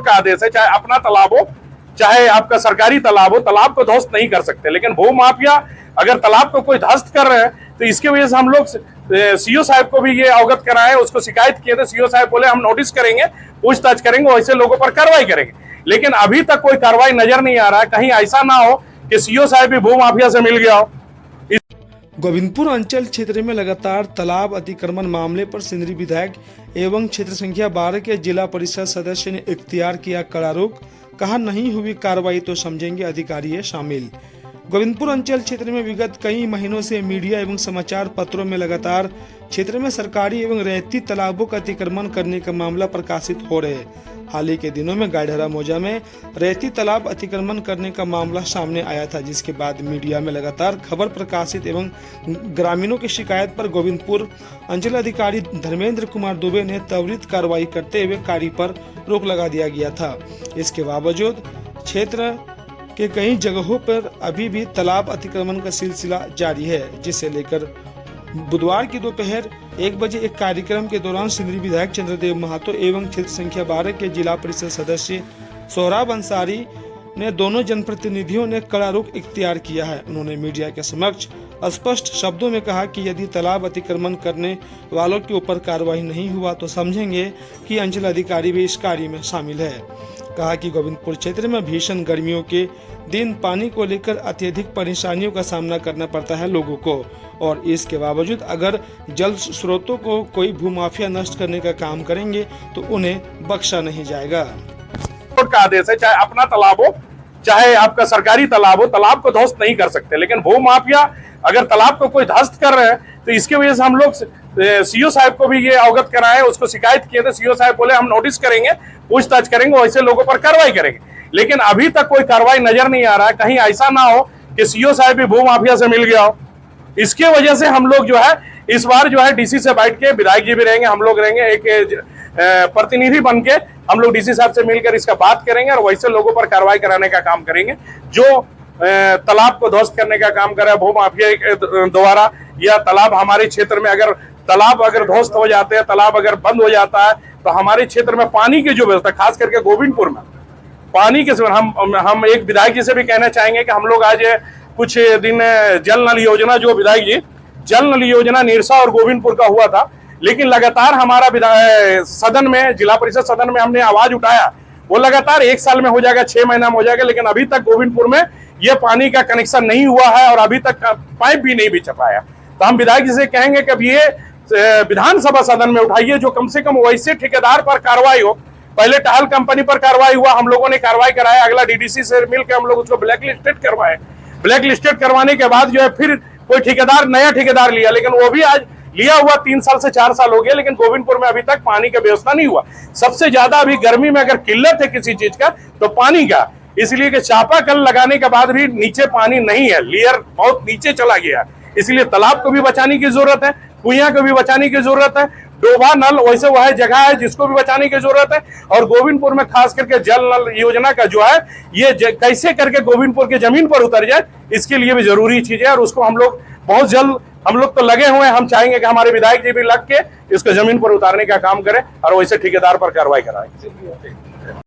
Court का आदेश है, चाहे अपना तालाब हो चाहे आपका सरकारी तालाब हो, तालाब को ध्वस्त नहीं कर सकते। लेकिन भू माफिया अगर तालाब को कोई ध्वस्त कर रहे हैं तो इसकी वजह से हम लोग सीओ साहब को भी ये अवगत कराए, उसको शिकायत किए थे। सीओ साहब बोले हम नोटिस करेंगे, पूछताछ करेंगे, वैसे लोगों पर कार्रवाई करेंगे। लेकिन अभी तक कोई कार्रवाई नजर नहीं आ रहा है। कहीं ऐसा ना हो कि सीओ साहब भी भू माफिया से मिल गया हो। गोविंदपुर अंचल क्षेत्र में लगातार तालाब अतिक्रमण मामले पर सिंदरी विधायक एवं क्षेत्र संख्या 12 के जिला परिषद सदस्य ने इख्तियार किया कड़ा रुख। कहा नहीं हुई कार्रवाई तो समझेंगे अधिकारी है शामिल। गोविंदपुर अंचल क्षेत्र में विगत कई महीनों से मीडिया एवं समाचार पत्रों में लगातार क्षेत्र में सरकारी एवं रैयती तालाबों का अतिक्रमण करने का मामला प्रकाशित हो रहे हैं। हाल ही के दिनों में गाढ़रा मौजा में रैयती तालाब अतिक्रमण करने का मामला सामने आया था, जिसके बाद मीडिया में लगातार खबर प्रकाशित एवं ग्रामीणों की शिकायत पर गोविंदपुर अंचल अधिकारी धर्मेंद्र कुमार दुबे ने त्वरित कार्रवाई करते हुए कार्य पर रोक लगा दिया गया था। इसके बावजूद क्षेत्र के कई जगहों पर अभी भी तालाब अतिक्रमण का सिलसिला जारी है, जिसे लेकर बुधवार की दोपहर 1 बजे एक कार्यक्रम के दौरान सिंदरी विधायक चंद्रदेव महतो एवं क्षेत्र संख्या 12 के जिला परिषद सदस्य सोहराब अंसारी ने दोनों जनप्रतिनिधियों ने कड़ा रुख इख्तियार किया है। उन्होंने मीडिया के समक्ष स्पष्ट शब्दों में कहा कि यदि तालाब अतिक्रमण करने वालों के ऊपर कार्रवाई नहीं हुआ तो समझेंगे कि अंचल अधिकारी भी इस कार्य में शामिल है। कहा कि गोविंदपुर क्षेत्र में भीषण गर्मियों के दिन पानी को लेकर अत्यधिक परेशानियों का सामना करना पड़ता है लोगों को, और इसके बावजूद अगर जल स्रोतों को कोई भूमाफिया नष्ट करने का काम करेंगे तो उन्हें बख्शा नहीं जाएगा। कोर्ट का आदेश है, चाहे अपना तालाब हो चाहे आपका सरकारी तालाब हो, तालाब को ध्वस्त नहीं कर सकते। लेकिन भू माफिया अगर तालाब को कोई ध्वस्त कर रहे हैं तो इसकी वजह से हम लोग सीओ साहब को भी ये अवगत कराए, उसको शिकायत किए थे। सीओ साहब बोले हम नोटिस करेंगे, पूछताछ करेंगे, वैसे लोगों पर कार्रवाई करेंगे। लेकिन अभी तक कोई कार्रवाई नजर नहीं आ रहा है। कहीं ऐसा ना हो कि सीओ साहब भी भू माफिया से मिल गया हो। इसके वजह से हम लोग जो है इस बार जो है डीसी से बैठ के, विधायक जी भी रहेंगे, हम लोग रहेंगे, एक प्रतिनिधि बन के हम लोग डीसी साहब से मिलकर इसका बात करेंगे और वैसे लोगों पर कार्रवाई कराने का काम करेंगे जो तालाब को ध्वस्त करने का काम करे भू माफिया के द्वारा, या तालाब हमारे क्षेत्र में अगर तालाब अगर ध्वस्त हो जाते हैं, तालाब अगर बंद हो जाता है तो हमारे क्षेत्र में पानी की जो व्यवस्था, खास करके गोविंदपुर में पानी के हम एक विधायक जी से भी कहना चाहेंगे कि हम लोग आज कुछ दिन जल नल योजना, जो विधायक जी जल नल योजना निरसा और गोविंदपुर का हुआ था, लेकिन लगातार हमारा सदन में, जिला परिषद सदन में हमने आवाज उठाया, वो लगातार 1 साल में हो जाएगा, 6 महीना में हो जाएगा, लेकिन अभी तक गोविंदपुर में ये पानी का कनेक्शन नहीं हुआ है और अभी तक पाइप भी नहीं बिछा पाया। तो हम विधायक जी से कहेंगे कि अब ये विधानसभा सदन में उठाइए, जो कम से कम वैसे ठेकेदार पर कार्रवाई हो। पहले टहल कंपनी पर कार्रवाई हुआ, हम लोगों ने कार्रवाई कराया, अगला डीडीसी से मिलकर हम लोग उसको ब्लैक लिस्टेड करवाए। ब्लैक लिस्टेड करवाने के बाद जो है फिर कोई ठेकेदार, नया ठेकेदार लिया, लेकिन वो भी आज लिया हुआ 3 साल से 4 साल हो गए, लेकिन गोविंदपुर में अभी तक पानी का व्यवस्था नहीं हुआ। सबसे ज्यादा अभी गर्मी में अगर किल्लत है किसी चीज का तो पानी का, इसलिए कि चापाकल लगाने के बाद भी नीचे पानी नहीं है, लेयर बहुत नीचे चला गया। इसलिए तालाब को भी बचाने की जरूरत है, कुइयां को भी बचाने की जरूरत है, डोभा नल वैसे वह जगह है जिसको भी बचाने की जरूरत है। और गोविंदपुर में खास करके जल नल योजना का जो है ये कैसे करके गोविंदपुर की जमीन पर उतर जाए, इसके लिए भी जरूरी चीज है और उसको हम लोग बहुत जल्द, हम लोग तो लगे हुए हैं, हम चाहेंगे कि हमारे विधायक जी भी लग के इसको जमीन पर उतारने का काम करें और वैसे ठेकेदार पर कार्रवाई कराएं।